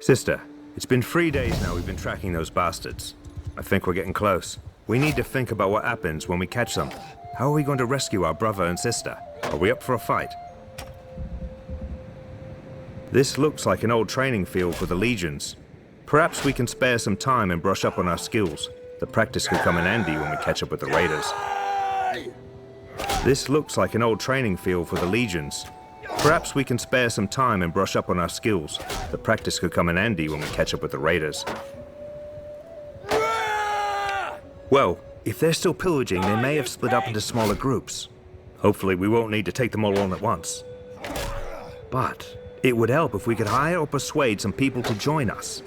Sister, it's been 3 days now we've been tracking those bastards. I think we're getting close. We need to think about what happens when we catch them. How are we going to rescue our brother and sister? Are we up for a fight? This looks like an old training field for the legions. Perhaps we can spare some time and brush up on our skills. The practice could come in handy when we catch up with the raiders. This looks like an old training field for the legions. Perhaps we can spare some time and brush up on our skills. The practice could come in handy when we catch up with the raiders. Well, if they're still pillaging, they may have split up into smaller groups. Hopefully we won't need to take them all on at once. But it would help if we could hire or persuade some people to join us.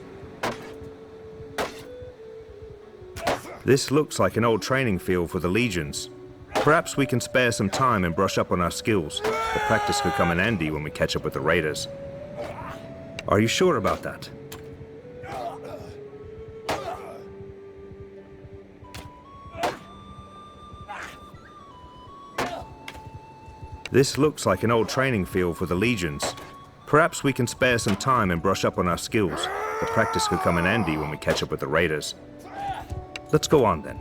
This looks like an old training field for the legions. Perhaps we can spare some time and brush up on our skills. The practice could come in handy when we catch up with the raiders. Are you sure about that? This looks like an old training field for the legions. Perhaps we can spare some time and brush up on our skills. The practice could come in handy when we catch up with the raiders. Let's go on then.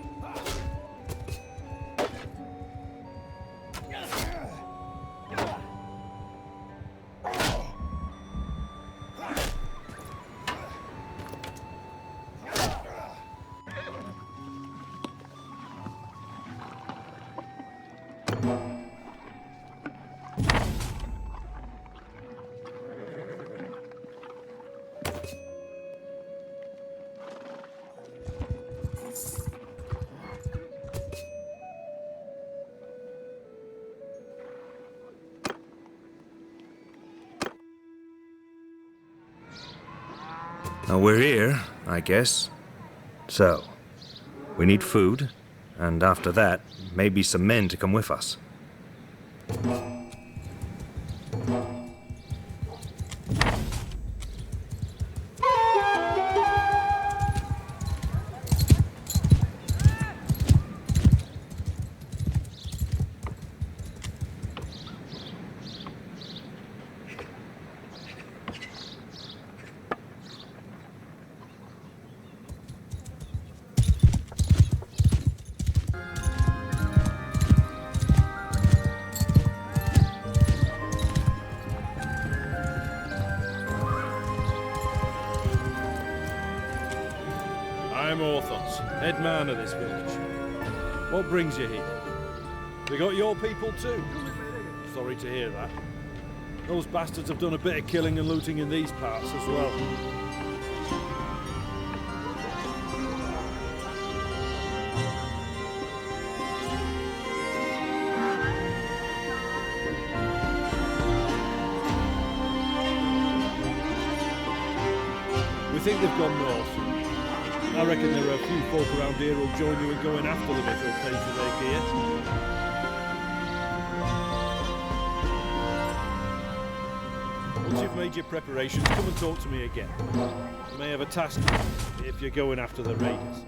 Now we're here, I guess. So, we need food, and after that, maybe some men to come with us. I'm Orthos, head man of this village. What brings you here? They got your people too? Sorry to hear that. Those bastards have done a bit of killing and looting in these parts as well. We think they've gone north. I reckon there are a few folk around here who'll join you in going after them if they'll pay for their gear. Once you've made your preparations, come and talk to me again. I may have a task if you're going after the raiders.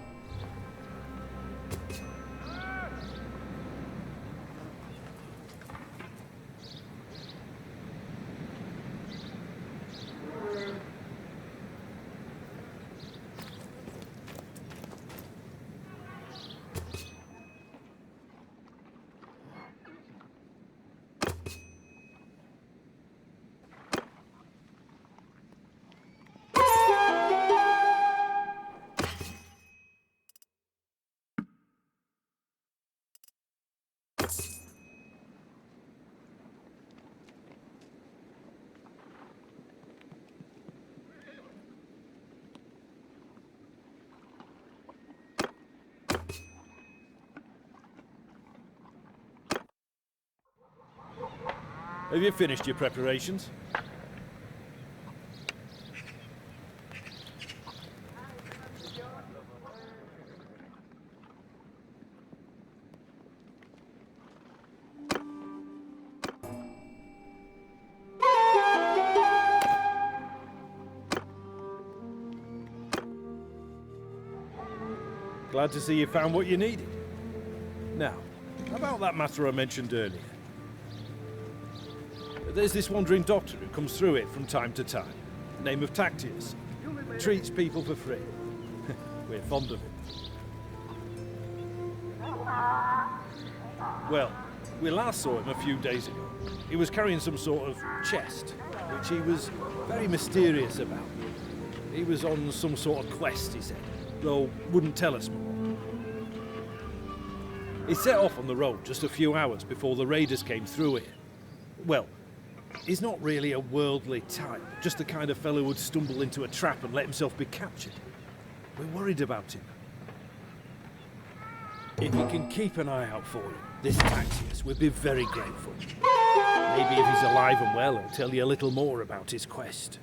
Have you finished your preparations? Glad to see you found what you needed. Now, about that matter I mentioned earlier. There's this wandering doctor who comes through it from time to time. Name of Tactius. Treats people for free. We're fond of it. Well, we last saw him a few days ago. He was carrying some sort of chest, which he was very mysterious about. He was on some sort of quest, he said, though wouldn't tell us more. He set off on the road just a few hours before the raiders came through here. Well, he's not really a worldly type, just the kind of fellow who'd stumble into a trap and let himself be captured. We're worried about him. If you can keep an eye out for him, this Taxius, we'd be very grateful. Maybe if he's alive and well, he'll tell you a little more about his quest.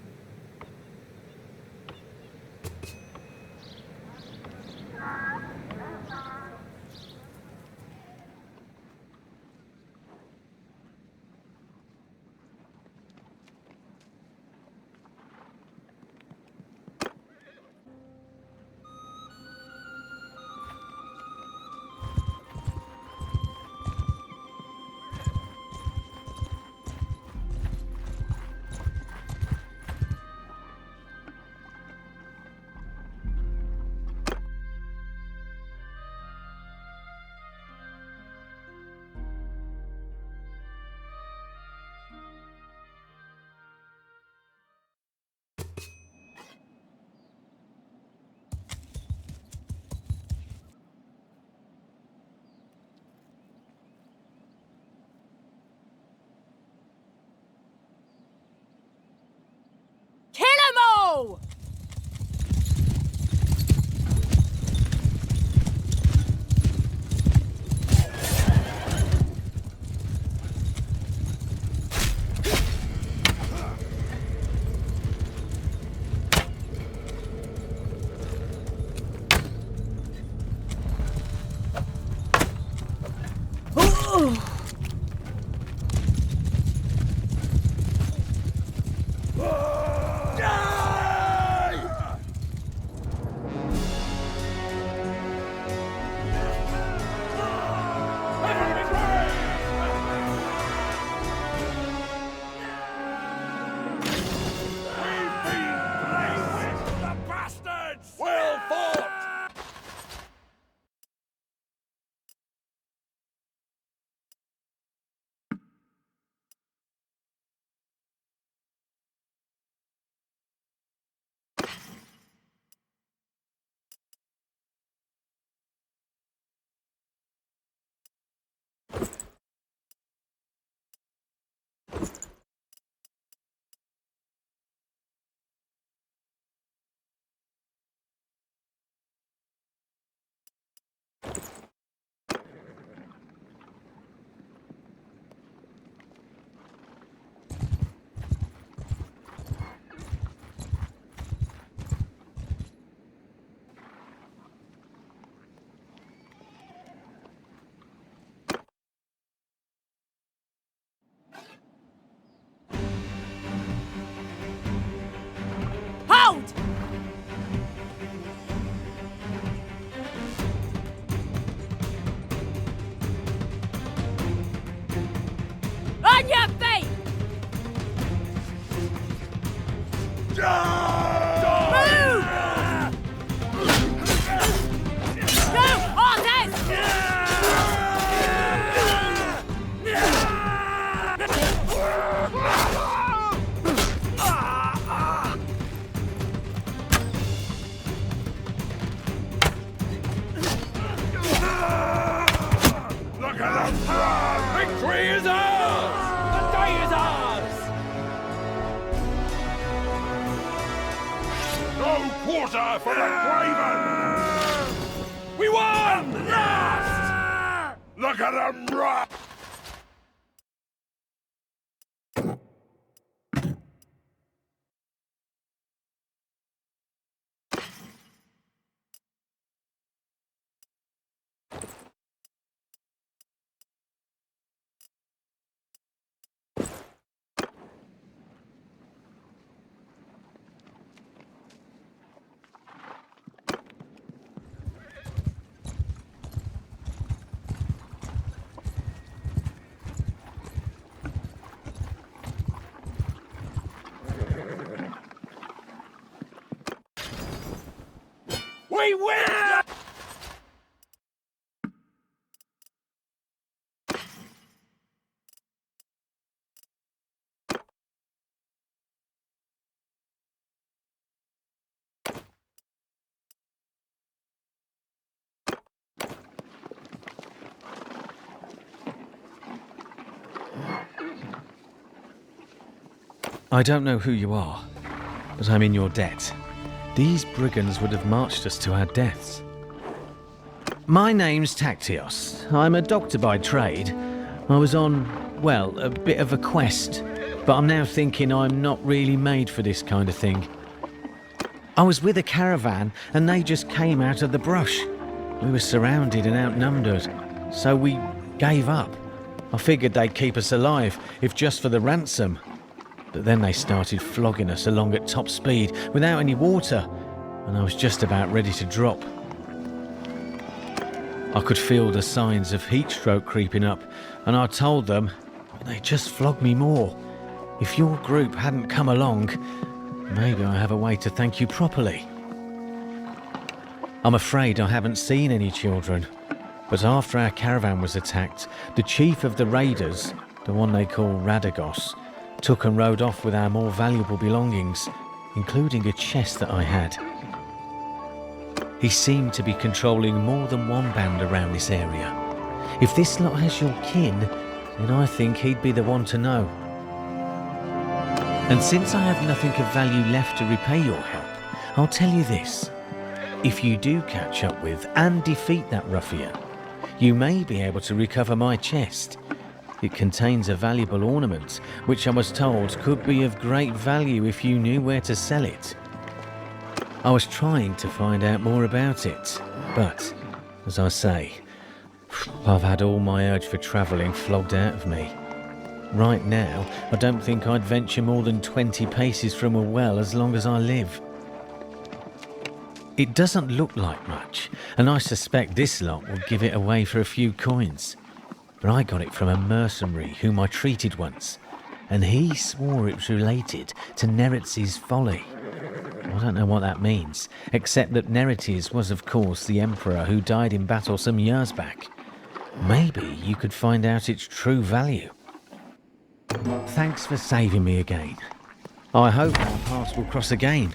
Kill 'em all! Hold! On your feet! Move! Go, horses! Look at them! Victory is ours! The day is ours! No quarter for the craven! We won! Last! Look at them run! We win! I don't know who you are, but I'm in your debt. These brigands would have marched us to our deaths. My name's Tactios. I'm a doctor by trade. I was on, well, a bit of a quest, but I'm now thinking I'm not really made for this kind of thing. I was with a caravan and they just came out of the brush. We were surrounded and outnumbered, so we gave up. I figured they'd keep us alive, if just for the ransom. But then they started flogging us along at top speed without any water, and I was just about ready to drop. I could feel the signs of heat stroke creeping up, and I told them, but they just flogged me more. If your group hadn't come along, maybe I have a way to thank you properly. I'm afraid I haven't seen any children, but after our caravan was attacked, the chief of the raiders, the one they call Radagos, took and rode off with our more valuable belongings, including a chest that I had. He seemed to be controlling more than one band around this area. If this lot has your kin, then I think he'd be the one to know. And since I have nothing of value left to repay your help, I'll tell you this. If you do catch up with and defeat that ruffian, you may be able to recover my chest. It contains a valuable ornament, which I was told could be of great value if you knew where to sell it. I was trying to find out more about it, but, as I say, I've had all my urge for travelling flogged out of me. Right now, I don't think I'd venture more than 20 paces from a well as long as I live. It doesn't look like much, and I suspect this lot will give it away for a few coins. But I got it from a mercenary whom I treated once, and he swore it was related to Neretz's folly. I don't know what that means, except that Neretes was of course the emperor who died in battle some years back. Maybe you could find out its true value. Thanks for saving me again. I hope our paths will cross again.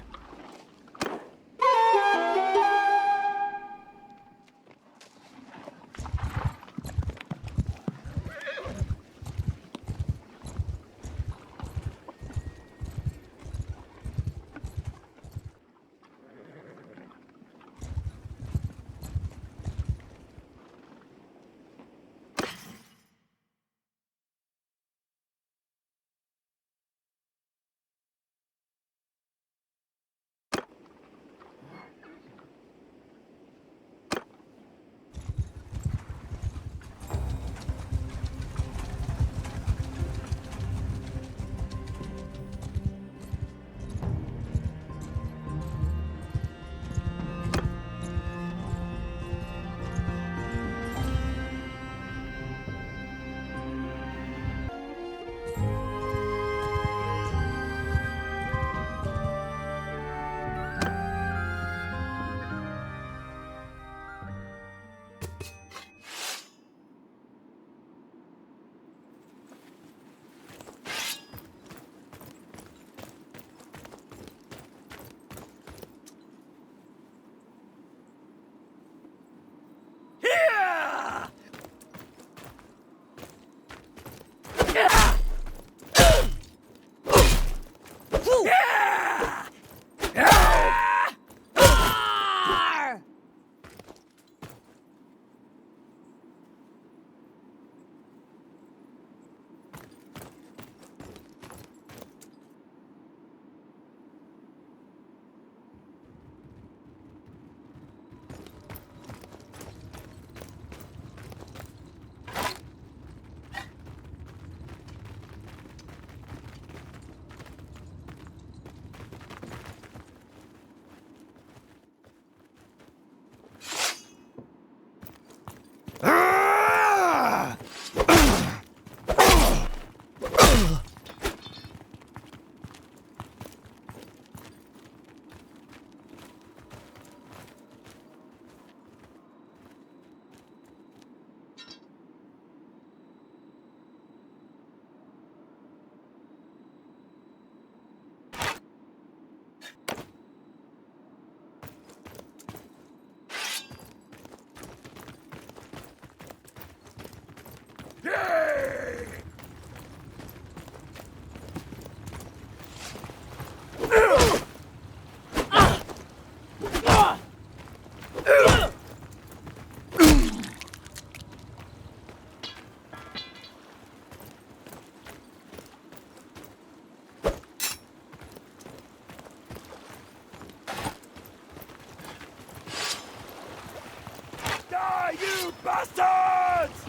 Die, you bastards!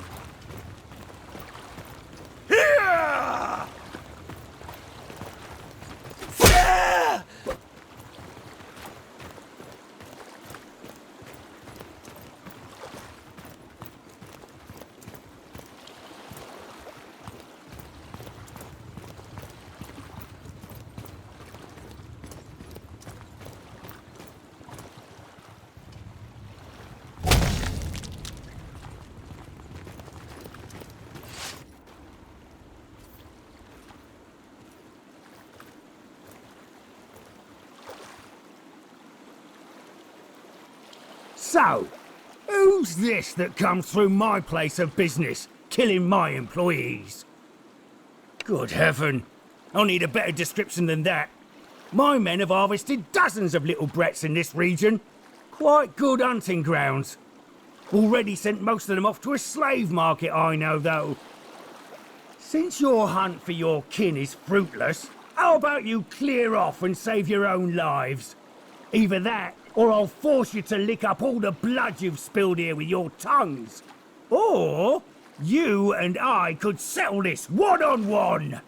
Here! So, who's this that comes through my place of business, killing my employees? Good heaven, I'll need a better description than that. My men have harvested dozens of little brats in this region. Quite good hunting grounds. Already sent most of them off to a slave market, I know, though. Since your hunt for your kin is fruitless, how about you clear off and save your own lives? Either that, or I'll force you to lick up all the blood you've spilled here with your tongues. Or you and I could settle this one-on-one.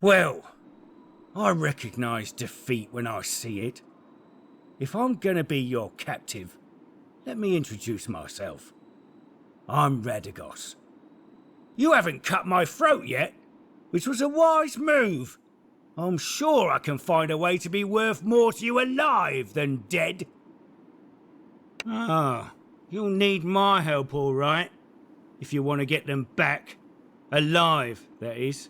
Well, I recognise defeat when I see it. If I'm gonna be your captive, let me introduce myself. I'm Radagos. You haven't cut my throat yet, which was a wise move. I'm sure I can find a way to be worth more to you alive than dead. Ah, you'll need my help, all right, if you want to get them back. Alive, that is.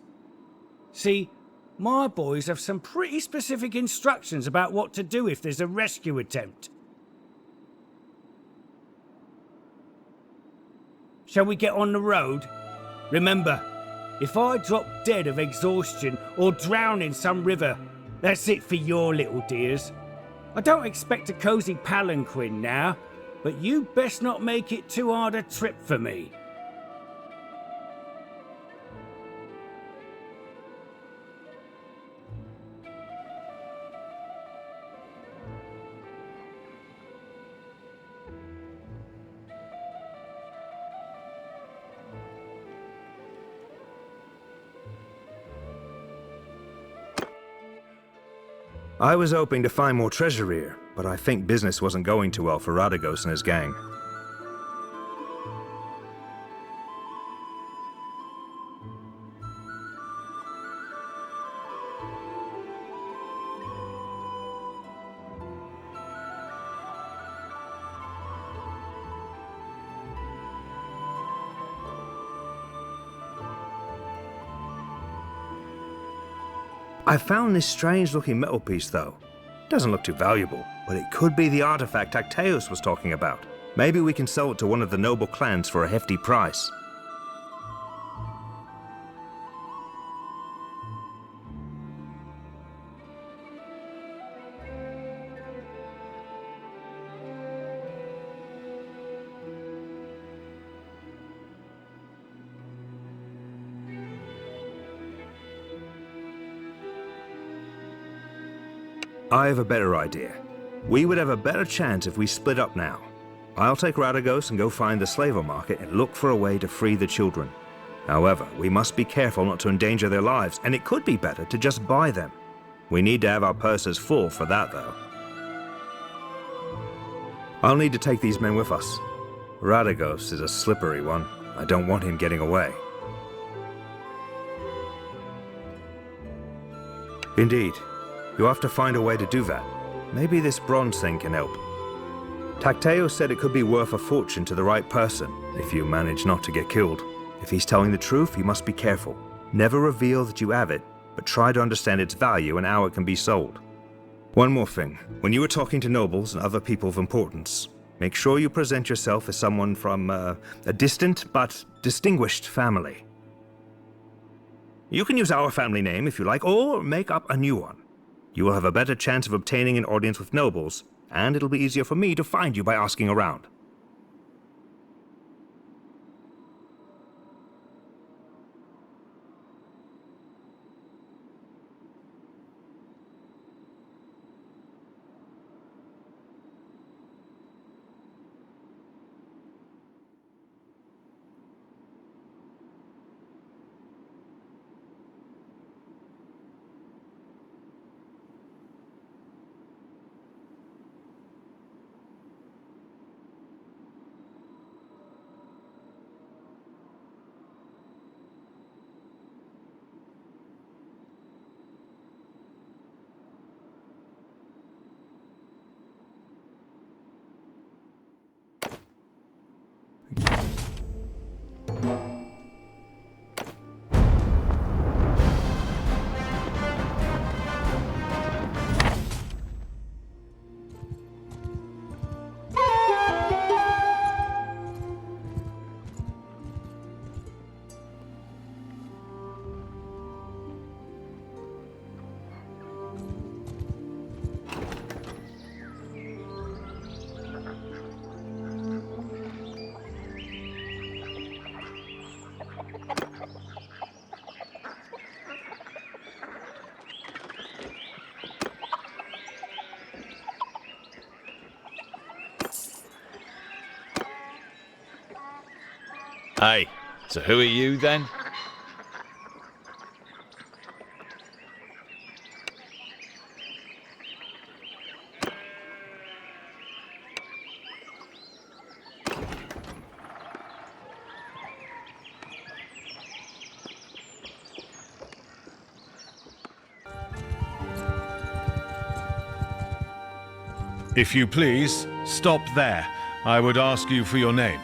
See, my boys have some pretty specific instructions about what to do if there's a rescue attempt. Shall we get on the road? Remember, if I drop dead of exhaustion or drown in some river, that's it for your little dears. I don't expect a cosy palanquin now, but you best not make it too hard a trip for me. I was hoping to find more treasure here, but I think business wasn't going too well for Radagos and his gang. I found this strange-looking metal piece, though. Doesn't look too valuable, but it could be the artifact Actaeus was talking about. Maybe we can sell it to one of the noble clans for a hefty price. I have a better idea. We would have a better chance if we split up now. I'll take Radagos and go find the slaver market and look for a way to free the children. However, we must be careful not to endanger their lives, and it could be better to just buy them. We need to have our purses full for that, though. I'll need to take these men with us. Radagos is a slippery one. I don't want him getting away. Indeed. You'll have to find a way to do that. Maybe this bronze thing can help. Tacteo said it could be worth a fortune to the right person, if you manage not to get killed. If he's telling the truth, you must be careful. Never reveal that you have it, but try to understand its value and how it can be sold. One more thing. When you are talking to nobles and other people of importance, make sure you present yourself as someone from a distant but distinguished family. You can use our family name if you like, or make up a new one. You will have a better chance of obtaining an audience with nobles, and it'll be easier for me to find you by asking around. Hey, so who are you then? If you please, stop there. I would ask you for your name.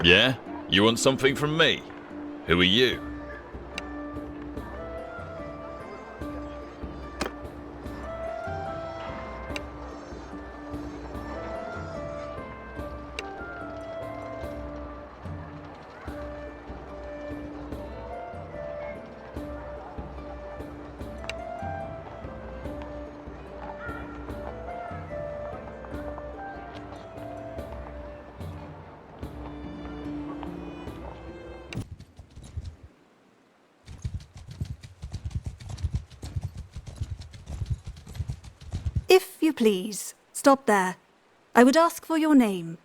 Yeah? You want something from me? Who are you? If you please, stop there. I would ask for your name.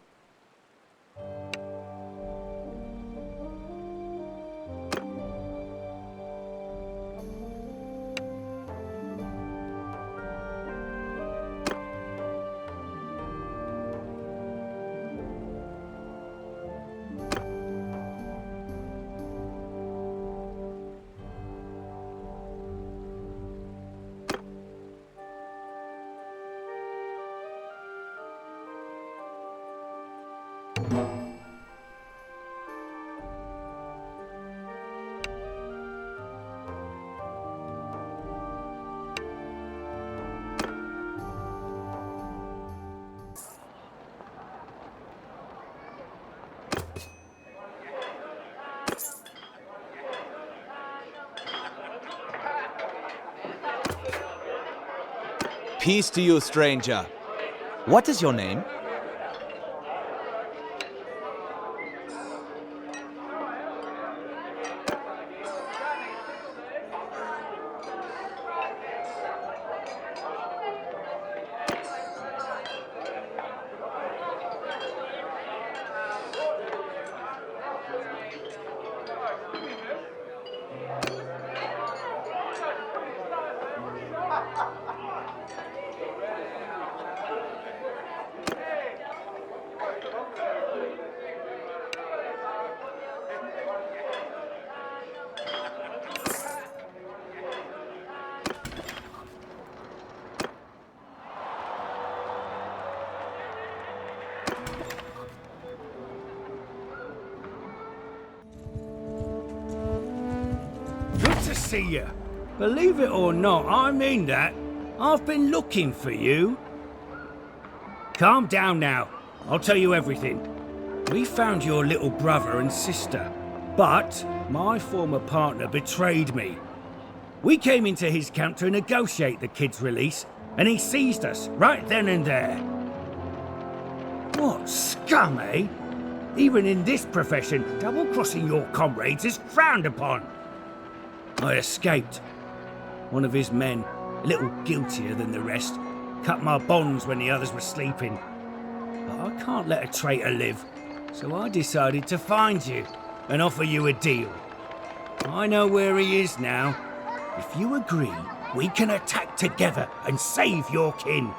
Peace to you, stranger. What is your name? Good to see you. Believe it or not, I mean that. I've been looking for you. Calm down now. I'll tell you everything. We found your little brother and sister, but my former partner betrayed me. We came into his camp to negotiate the kid's release, and he seized us right then and there. What scum, eh? Even in this profession, double-crossing your comrades is frowned upon. I escaped. One of his men, a little guiltier than the rest, cut my bonds when the others were sleeping. But I can't let a traitor live, so I decided to find you and offer you a deal. I know where he is now. If you agree, we can attack together and save your kin.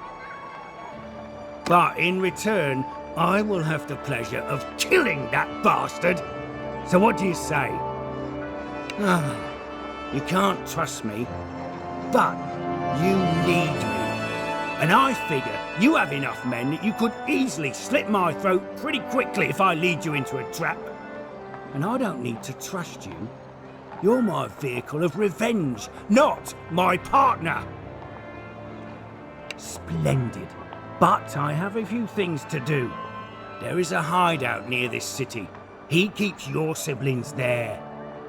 But in return, I will have the pleasure of killing that bastard. So what do you say? You can't trust me, but you need me. And I figure you have enough men that you could easily slit my throat pretty quickly if I lead you into a trap. And I don't need to trust you. You're my vehicle of revenge, not my partner. Splendid. But I have a few things to do. There is a hideout near this city. He keeps your siblings there.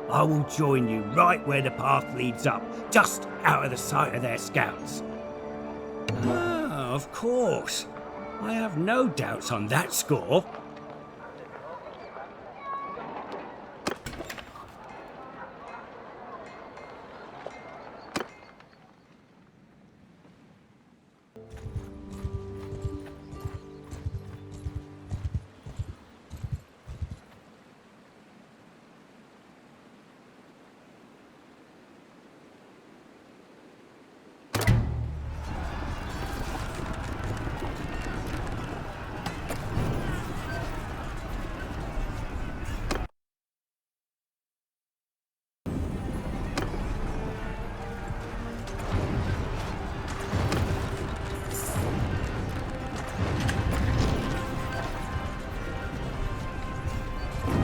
I will join you right where the path leads up, just out of the sight of their scouts. Ah, of course. I have no doubts on that score.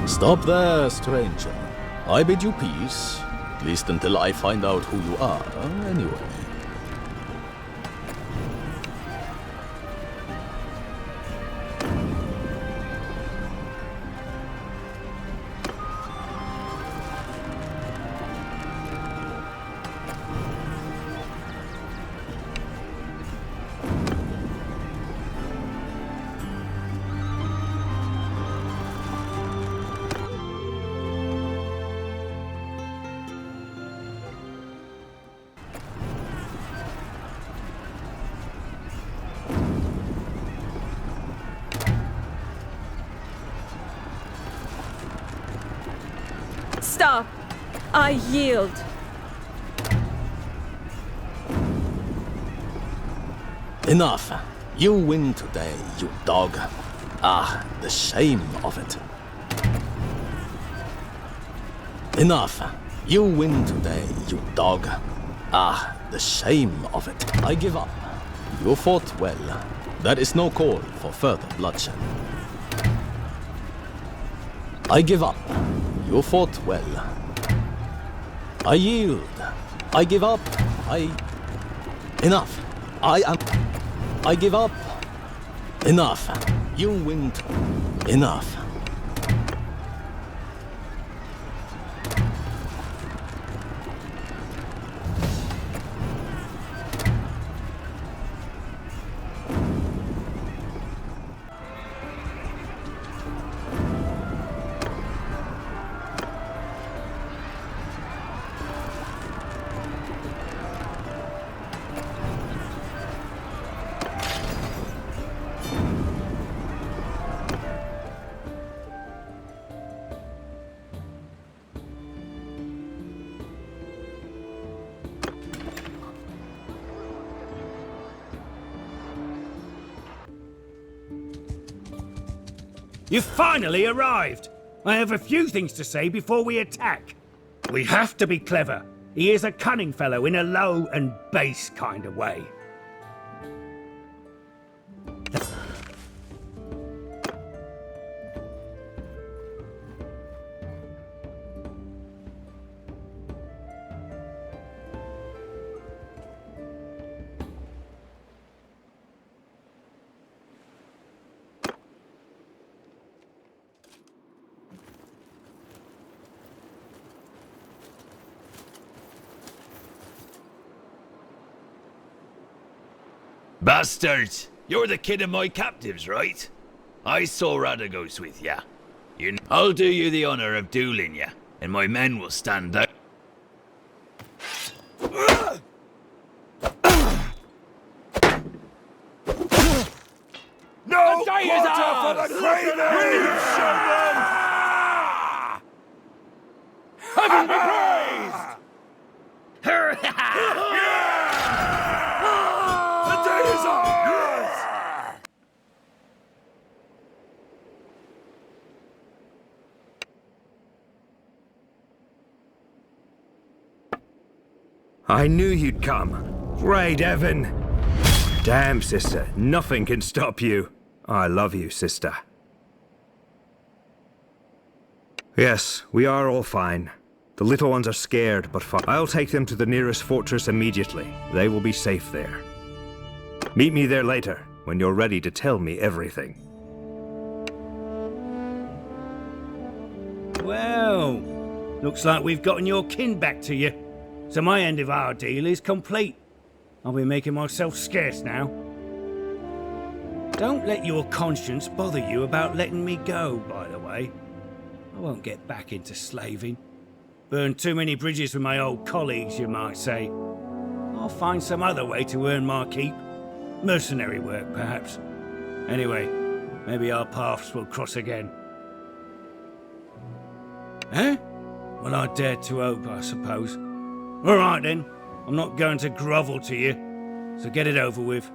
Stop there, stranger. I bid you peace, at least until I find out who you are, anyway. Stop! I yield. Enough. You win today, you dog. Ah, the shame of it. Enough. You win today, you dog. Ah, the shame of it. I give up. You fought well. There is no call for further bloodshed. I give up. You fought well. I yield. I give up. Enough. I give up. Enough. You win. Enough. You've finally arrived! I have a few things to say before we attack. We have to be clever. He is a cunning fellow in a low and base kind of way. Bastards! You're the kid of my captives, right? I saw Radagos with ya. I'll do you the honor of dueling ya, and my men will stand out. No quarter for the cravens! Heaven be praised! The day is ours! I knew you'd come. Great Evan. Damn, sister, nothing can stop you. I love you, sister. Yes, we are all fine. The little ones are scared, but fine. I'll take them to the nearest fortress immediately. They will be safe there. Meet me there later, when you're ready to tell me everything. Well, looks like we've gotten your kin back to you. So my end of our deal is complete. I'll be making myself scarce now. Don't let your conscience bother you about letting me go, by the way. I won't get back into slaving. Burned too many bridges with my old colleagues, you might say. I'll find some other way to earn my keep. Mercenary work, perhaps. Anyway, maybe our paths will cross again. Eh? Well, I dare to hope, I suppose. All right, then. I'm not going to grovel to you, so get it over with.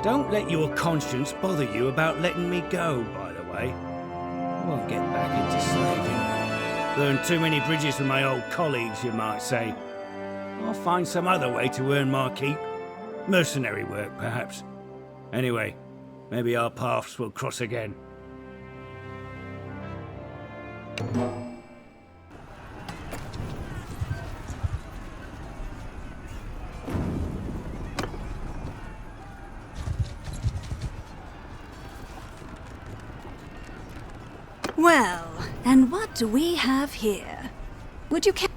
Don't let your conscience bother you about letting me go, by the way. I won't get back into slaving. Burned too many bridges with my old colleagues, you might say. I'll find some other way to earn my keep. Mercenary work, perhaps. Anyway, maybe our paths will cross again. Well, and what do we have here? Would you care?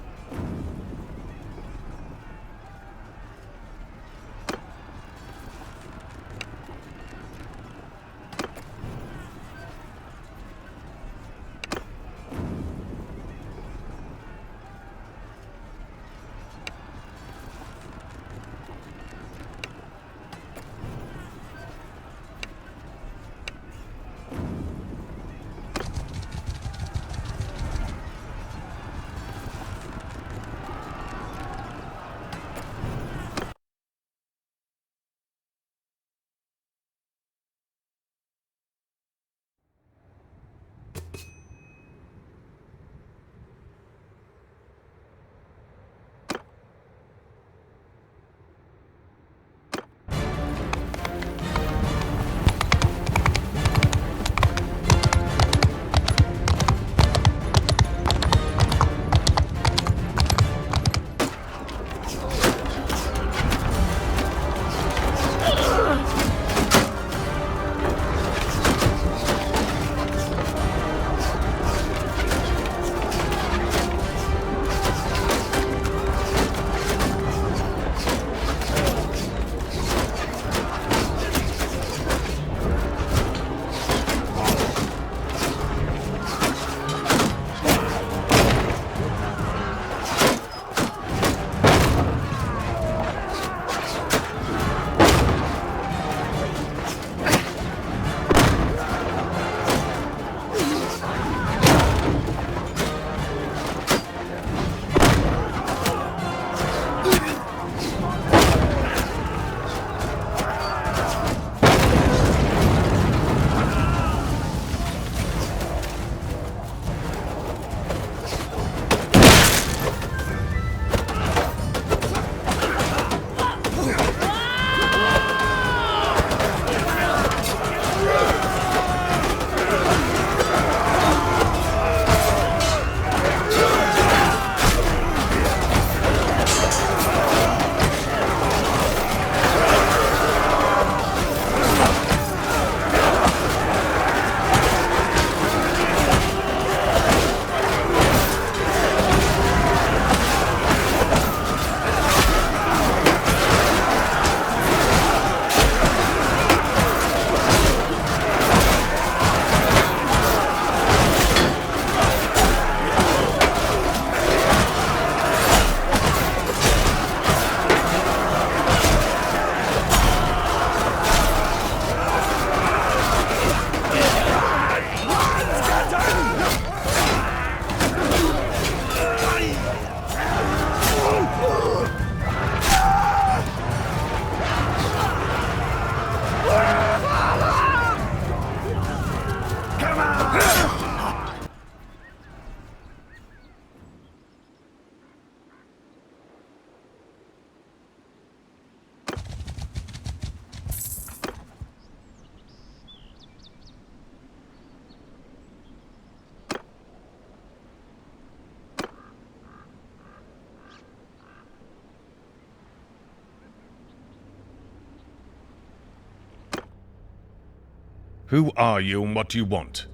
Who are you and what do you want?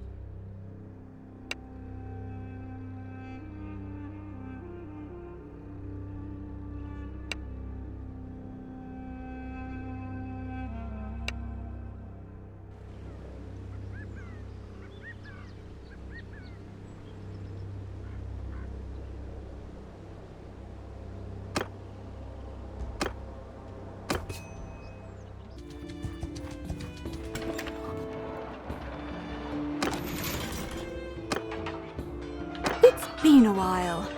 Been a while.